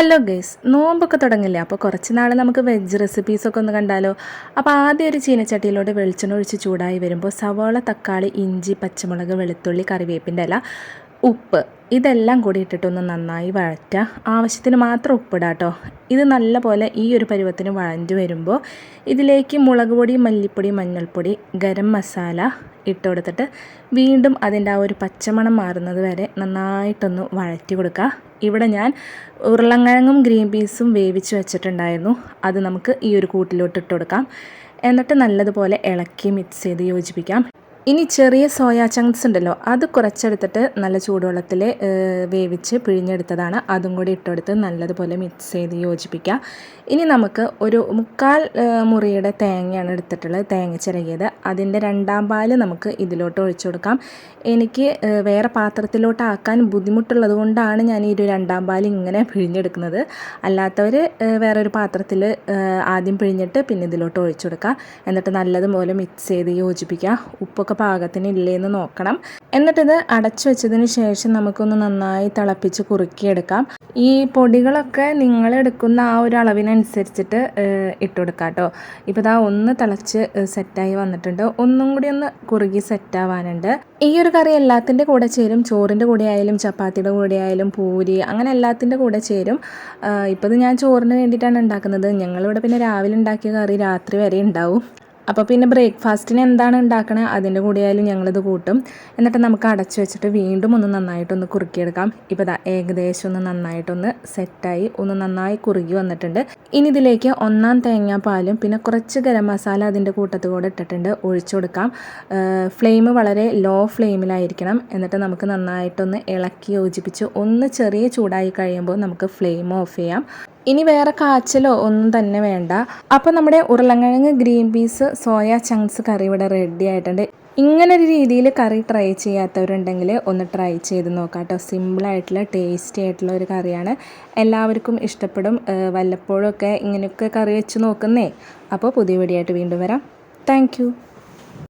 Hello guys, നോമ്പൊക്കെ തുടങ്ങില്ലേ? അപ്പോൾ കുറച്ച് നാൾ നമുക്ക് വെജ് റെസിപ്പീസൊക്കെ ഒന്ന് കണ്ടാലോ? അപ്പോൾ ആദ്യം ഒരു ചീനച്ചട്ടിയിലോട്ട് വെളിച്ചെണ്ണ ഒഴിച്ച് ചൂടായി വരുമ്പോൾ സവാള, തക്കാളി, ഇഞ്ചി, പച്ചമുളക്, വെളുത്തുള്ളി, കറിവേപ്പിൻ്റെ ഇല, ഉപ്പ് ഇതെല്ലാം കൂടി ഇട്ടിട്ടൊന്ന് നന്നായി വഴറ്റുക. ആവശ്യത്തിന് മാത്രം ഉപ്പിടാം കേട്ടോ. ഇത് നല്ല പോലെ ഈ ഒരു പരുവത്തിന് വഴഞ്ഞു വരുമ്പോൾ ഇതിലേക്ക് മുളക് പൊടി, മല്ലിപ്പൊടി, മഞ്ഞൾപ്പൊടി, ഗരം മസാല ഇട്ട് കൊടുത്തിട്ട് വീണ്ടും അതിൻ്റെ ആ ഒരു പച്ചമണം മാറുന്നത് വരെ നന്നായിട്ടൊന്ന് വഴറ്റി കൊടുക്കുക. ഇവിടെ ഞാൻ ഉരുളക്കിഴങ്ങും ഗ്രീൻ പീസും വേവിച്ച് വെച്ചിട്ടുണ്ടായിരുന്നു. അത് നമുക്ക് ഈ ഒരു കൂട്ടിലോട്ട് ഇട്ട് കൊടുക്കാം. എന്നിട്ട് നല്ലതുപോലെ ഇളക്കി മിക്സ് ചെയ്ത് യോജിപ്പിക്കാം. ഇനി ചെറിയ സോയാ ചങ്ക്സ് ഉണ്ടല്ലോ, അത് കുറച്ചെടുത്തിട്ട് നല്ല ചൂടുവെള്ളത്തിൽ വേവിച്ച് പിഴിഞ്ഞെടുത്തതാണ്. അതും കൂടി ഇട്ടെടുത്ത് നല്ലതുപോലെ മിക്സ് ചെയ്ത് യോജിപ്പിക്കുക. ഇനി നമുക്ക് ഒരു 3/4 മുറിയുടെ തേങ്ങയാണ് എടുത്തിട്ടുള്ളത്, തേങ്ങ ചിരകിയത്. അതിൻ്റെ 2ാം പാല് നമുക്ക് ഇതിലോട്ട് ഒഴിച്ചു കൊടുക്കാം. എനിക്ക് വേറെ പാത്രത്തിലോട്ട് ആക്കാൻ ബുദ്ധിമുട്ടുള്ളത് കൊണ്ടാണ് ഞാൻ ഈ ഒരു 2ാം പാൽ ഇങ്ങനെ പിഴിഞ്ഞെടുക്കുന്നത്. അല്ലാത്തവർ വേറൊരു പാത്രത്തിൽ ആദ്യം പിഴിഞ്ഞിട്ട് പിന്നെ ഇതിലോട്ട് ഒഴിച്ചു കൊടുക്കുക. എന്നിട്ട് നല്ലതുപോലെ മിക്സ് ചെയ്ത് യോജിപ്പിക്കുക. ഉപ്പൊക്കെ പാകത്തിന് ഇല്ലേന്ന് നോക്കണം. എന്നിട്ടിത് അടച്ചു വെച്ചതിന് ശേഷം നമുക്കൊന്ന് നന്നായി തിളപ്പിച്ച് കുറുക്കിയെടുക്കാം. ഈ പൊടികളൊക്കെ നിങ്ങളെടുക്കുന്ന ആ ഒരു അളവിനനുസരിച്ചിട്ട് ഇട്ടുകൊടുക്കാം കേട്ടോ. ഇപ്പോൾ ഇതാ ഒന്ന് തിളച്ച് സെറ്റായി വന്നിട്ടുണ്ട്. ഒന്നും കൂടി ഒന്ന് കുറുകി സെറ്റാവാനുണ്ട്. ഈ ഒരു കറി എല്ലാത്തിൻ്റെ കൂടെ ചേരും. ചോറിൻ്റെ കൂടെ ആയാലും ചപ്പാത്തിയുടെ കൂടെ ആയാലും പൂരി, അങ്ങനെ എല്ലാത്തിൻ്റെ കൂടെ ചേരും. ഇപ്പോൾ ഇത് ഞാൻ ചോറിന് വേണ്ടിയിട്ടാണ് ഉണ്ടാക്കുന്നത്. ഞങ്ങളിവിടെ പിന്നെ രാവിലെ ഉണ്ടാക്കിയ കറി രാത്രി വരെ ഉണ്ടാവും. അപ്പോൾ പിന്നെ ബ്രേക്ക്ഫാസ്റ്റിന് എന്താണ് ഉണ്ടാക്കണത് അതിൻ്റെ കൂടെയായാലും ഞങ്ങളിത് കൂട്ടും. എന്നിട്ട് നമുക്ക് അടച്ചു വെച്ചിട്ട് വീണ്ടും ഒന്ന് നന്നായിട്ടൊന്ന് കുറുക്കിയെടുക്കാം. ഇപ്പോൾ ഇതാ ഏകദേശം ഒന്ന് നന്നായിട്ടൊന്ന് സെറ്റായി ഒന്ന് നന്നായി കുറുകി വന്നിട്ടുണ്ട്. ഇനി ഇതിലേക്ക് 1/4 തേങ്ങാപ്പാലും പിന്നെ കുറച്ച് ഗരം മസാല അതിൻ്റെ കൂട്ടത്തുകൂടെ ഇട്ടിട്ടുണ്ട്, ഒഴിച്ചു കൊടുക്കാം. ഫ്ലെയിം വളരെ ലോ ഫ്ലെയിമിലായിരിക്കണം. എന്നിട്ട് നമുക്ക് നന്നായിട്ടൊന്ന് ഇളക്കി യോജിപ്പിച്ച് ഒന്ന് ചെറിയ ചൂടായി കഴിയുമ്പോൾ നമുക്ക് ഫ്ലെയിം ഓഫ് ചെയ്യാം. ഇനി വേറെ കാച്ചലോ ഒന്നും തന്നെ വേണ്ട. അപ്പോൾ നമ്മുടെ ഉരുളക്കിഴങ്ങ്, ഗ്രീൻ പീസ്, സോയ ചങ്ക്സ് കറി ഇവിടെ റെഡി ആയിട്ടുണ്ട്. ഇങ്ങനൊരു രീതിയിൽ കറി ട്രൈ ചെയ്യാത്തവരുണ്ടെങ്കിൽ ഒന്ന് ട്രൈ ചെയ്ത് നോക്കാം കേട്ടോ. സിമ്പിളായിട്ടുള്ള ടേസ്റ്റി ആയിട്ടുള്ള ഒരു കറിയാണ്, എല്ലാവർക്കും ഇഷ്ടപ്പെടും. വല്ലപ്പോഴൊക്കെ ഇങ്ങനെയൊക്കെ കറി വെച്ച് നോക്കുന്നേ. അപ്പോൾ പുതിയ വീഡിയോ ആയിട്ട് വീണ്ടും വരാം. താങ്ക്